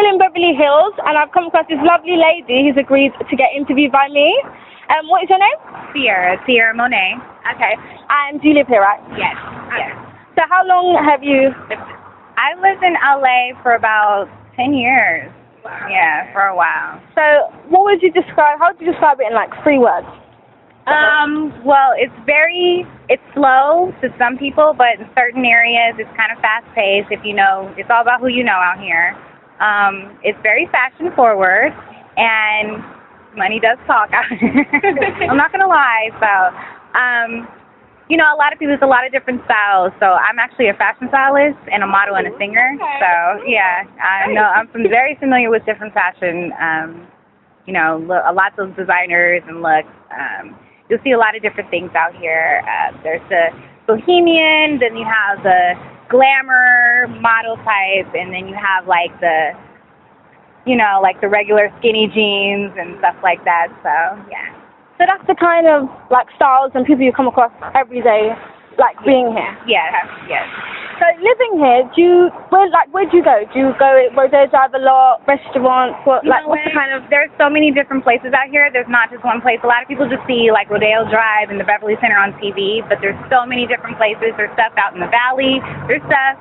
still in Beverly Hills, and I've come across this lovely lady who's agreed to get interviewed by me. What is your name? Sierra Monet. Okay. And you live here, right? Yes. Yes. So how long have you... I lived in LA for about 10 years. Wow. Yeah, for a while. So how would you describe it in like 3 words? Well, it's slow to some people, but in certain areas it's kind of fast paced. It's all about who you know out here. It's very fashion forward, and money does talk out here. I'm not gonna lie. So, a lot of people, there's a lot of different styles. So I'm actually a fashion stylist and a model and a singer. Okay. So yeah, I know I'm very familiar with different fashion. Lots of designers and looks. You'll see a lot of different things out here. There's the bohemian, then you have the glamour model type, and then you have like the regular skinny jeans and stuff like that. So yeah. So that's the kind of like styles and people you come across every day, like being here. Yes. Yes. So living here, where do you go? Do you go Rodeo Drive a lot, restaurants? What's the kind of... There's so many different places out here. There's not just one place. A lot of people just see like Rodeo Drive and the Beverly Center on TV, but there's so many different places. There's stuff out in the valley. There's stuff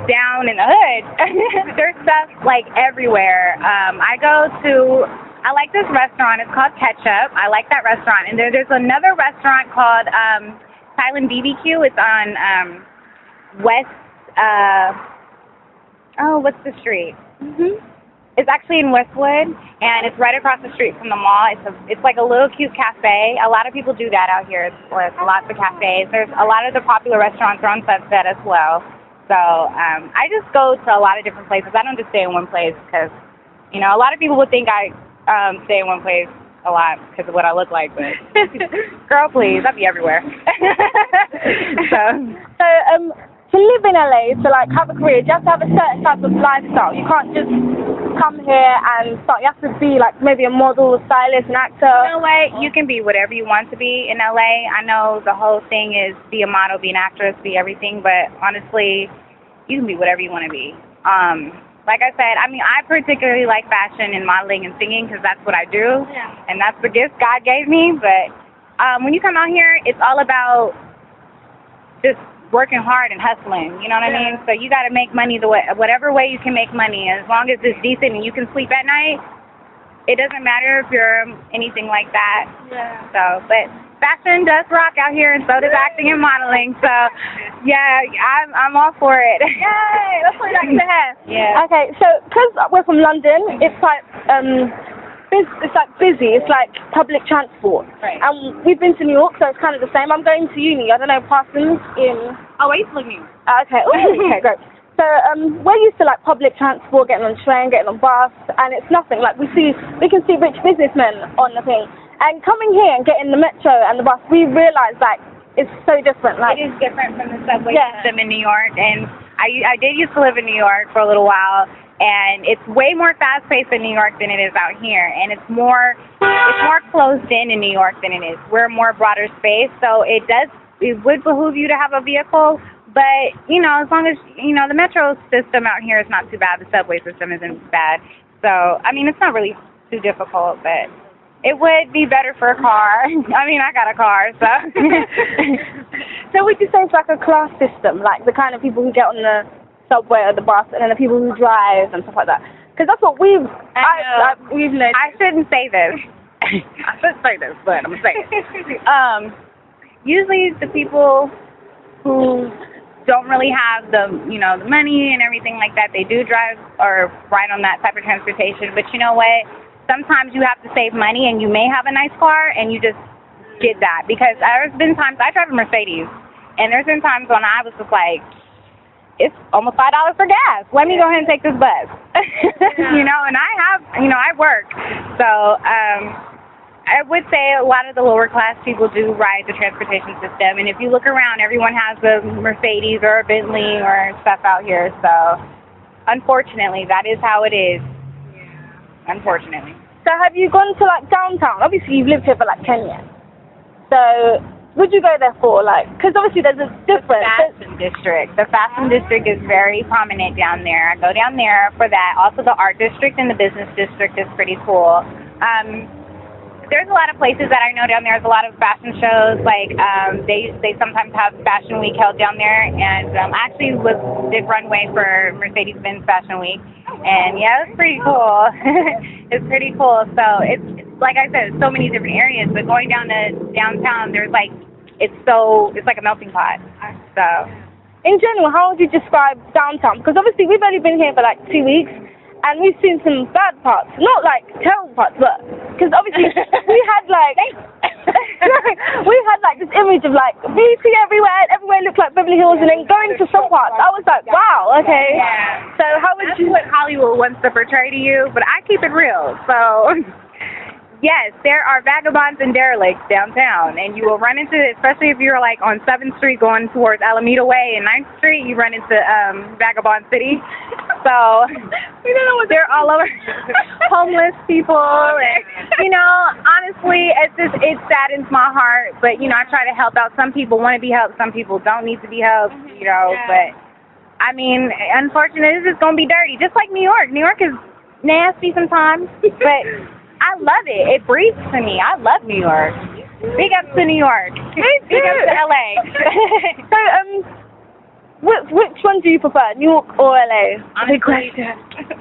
down in the hood. There's stuff like everywhere. I like this restaurant. It's called Ketchup. I like that restaurant. And there's another restaurant called Thailand BBQ. It's on West, what's the street? Mm-hmm. It's actually in Westwood, and it's right across the street from the mall. It's like a little cute cafe. A lot of people do that out here. There's lots of cafes. There's a lot of the popular restaurants are on Sunset as well. So I just go to a lot of different places. I don't just stay in one place because, a lot of people would think I stay in one place a lot because of what I look like, but girl, please, I'll be everywhere. So to live in LA, to like have a career, you have to have a certain type of lifestyle. You can't just come here and start. You have to be like maybe a model, stylist, an actor. You know what? You can be whatever you want to be in LA. I know the whole thing is be a model, be an actress, be everything, but honestly, you can be whatever you want to be. Like I said, I particularly like fashion and modeling and singing because that's what I do, and that's the gift God gave me. But when you come out here, it's all about just working hard and hustling. You know what I mean? So you got to make money whatever way you can make money. As long as it's decent and you can sleep at night, it doesn't matter if you're anything like that. Yeah. So, but fashion does rock out here, and so does acting and modeling. So, yeah, I'm all for it. Yay! That's what I like to hear. Yeah. Okay, so because we're from London, it's like busy. It's like public transport. Right. And we've been to New York, so it's kind of the same. I'm going to uni. I don't know, Parsons in... Oh, I used to live in New York. Okay. Okay, great. So we're used to like public transport, getting on train, getting on bus, and it's nothing. Like we can see rich businessmen on the thing. And coming here and getting the metro and the bus, we realise like it's so different. Like it is different from the subway system in New York, and I did used to live in New York for a little while, and it's way more fast-paced in New York than it is out here, and it's more closed in New York than it is. We're more broader space, so it would behoove you to have a vehicle. But, as long as, the metro system out here is not too bad. The subway system isn't bad. So, it's not really too difficult, but it would be better for a car. I got a car, so. So would you say it's like a class system, like the kind of people who get on the subway or the bus and then the people who drive and stuff like that? Because that's what we've known. I shouldn't say this. I shouldn't say this, but I'm going to say it. Usually the people who don't really have the money and everything like that, they do drive or ride on that type of transportation. But you know what? Sometimes you have to save money, and you may have a nice car, and you just get that. Because there's been times I drive a Mercedes, and there's been times when I was just like, it's almost $5 for gas. Let me go ahead and take this bus. And I work. So I would say a lot of the lower class people do ride the transportation system, and if you look around, everyone has a Mercedes or a Bentley or stuff out here. So unfortunately, that is how it is. Unfortunately. So have you gone to like downtown? Obviously you've lived here for like 10 years. So would you go there for? Like, because obviously there's a difference. Fashion district. The fashion district is very prominent down there. I go down there for that. Also, the art district and the business district is pretty cool. There's a lot of places that I know down there. There's a lot of fashion shows. Like they sometimes have Fashion Week held down there, and I actually did runway for Mercedes-Benz Fashion Week, and yeah, it's pretty cool. It's pretty cool. So it's like I said, so many different areas. But going down to downtown, there's like it's like a melting pot. So in general, how would you describe downtown? Because obviously we've only been here for like 2 weeks. And we've seen some bad parts, not like terrible parts, but because obviously we had like this image of like beauty everywhere, and everywhere looked like Beverly Hills, and then going to some parts, I was like, wow, okay. Yeah. So how would That's what Hollywood wants to portray to you, but I keep it real. So yes, there are vagabonds and derelicts downtown, and you will run into, especially if you're like on 7th Street going towards Alameda Way and 9th Street, you run into Vagabond City. So we don't know what they're all over. Homeless people, and honestly, it saddens my heart. But I try to help out. Some people want to be helped, some people don't need to be helped. But I mean, unfortunately, it's just gonna be dirty, just like New York. New York is nasty sometimes, but I love it. It breathes to me. I love New York. Big ups to New York. Big ups to LA. So which one do you prefer, New York or LA? Honestly,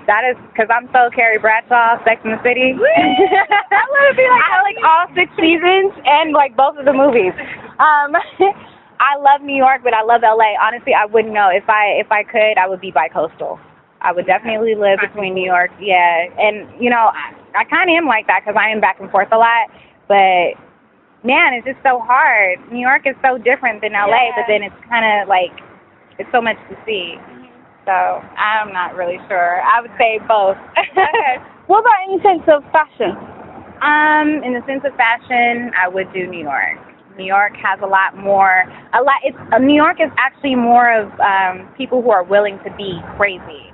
that is because I'm so Carrie Bradshaw, Sex and the City. I want to be like I like all 6 seasons and like both of the movies. I love New York, but I love LA. Honestly, I wouldn't know if I could. I would be bi-coastal. I would definitely live between New York. Yeah, and I kind of am like that because I am back and forth a lot. But man, it's just so hard. New York is so different than LA, but then it's kind of like it's so much to see. So I'm not really sure. I would say both. Okay. What about in the sense of fashion? In the sense of fashion, I would do New York. New York has a lot more. New York is actually more of people who are willing to be crazy.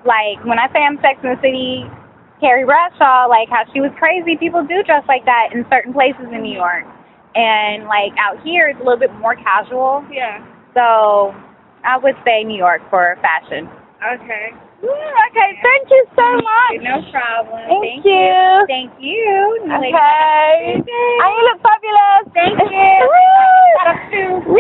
Like when I say I'm Sex and the City, Carrie Bradshaw, like how she was crazy, people do dress like that in certain places in New York. And like out here, it's a little bit more casual. Yeah. So I would say New York for fashion. Okay. Okay, thank you so much. No problem. Thank you. Thank you. Okay. And you look fabulous. Thank you. Woo!